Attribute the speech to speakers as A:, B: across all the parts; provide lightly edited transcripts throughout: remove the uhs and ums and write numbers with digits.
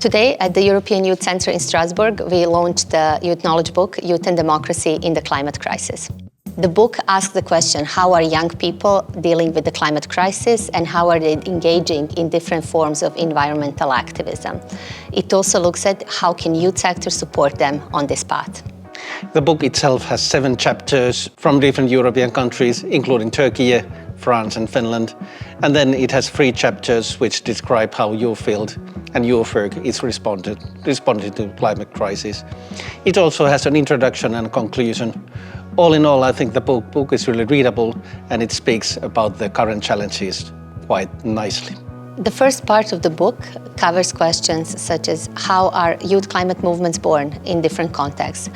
A: Today, at the European Youth Centre in Strasbourg, we launched the youth knowledge book, Youth and Democracy in the Climate Crisis. The book asks the question, how are young people dealing with the climate crisis and how are they engaging in different forms of environmental activism? It also looks at how can youth sector support them on this path.
B: The book itself has 7 chapters from different European countries, including Turkey, France and Finland. And then it has 3 chapters which describe how your field and your work is responding to climate crisis. It also has an introduction and a conclusion. All in all, I think the book is really readable and it speaks about the current challenges quite nicely.
A: The first part of the book covers questions such as how are youth climate movements born in different contexts?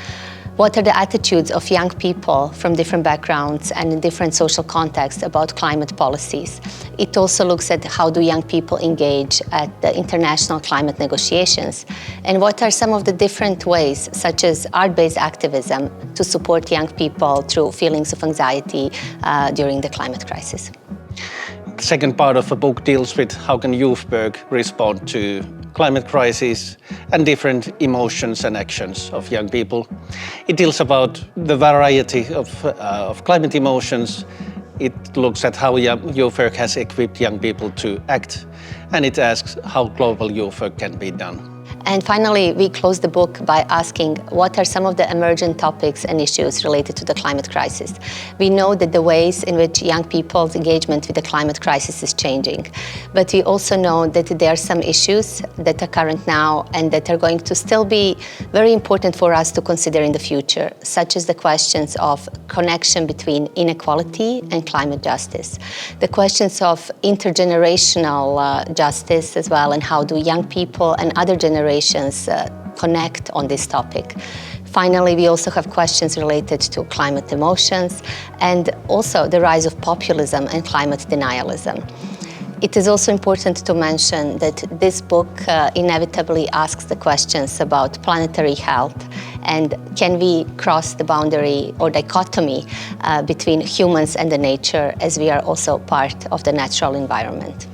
A: What are the attitudes of young people from different backgrounds and in different social contexts about climate policies? It also looks at how do young people engage at the international climate negotiations and what are some of the different ways, such as art-based activism, to support young people through feelings of anxiety during the climate crisis.
B: The second part of the book deals with how can youth work respond to climate crisis and different emotions and actions of young people. It deals about the variety of climate emotions. It looks at how youth work has equipped young people to act, and it asks how global youth work can be done.
A: And finally, we close the book by asking what are some of the emergent topics and issues related to the climate crisis. We know that the ways in which young people's engagement with the climate crisis is changing, but we also know that there are some issues that are current now and that are going to still be very important for us to consider in the future, such as the questions of connection between inequality and climate justice, the questions of intergenerational justice as well, and how do young people and other generations connect on this topic. Finally, we also have questions related to climate emotions and also the rise of populism and climate denialism. It is also important to mention that this book inevitably asks the questions about planetary health and can we cross the boundary or dichotomy between humans and the nature, as we are also part of the natural environment.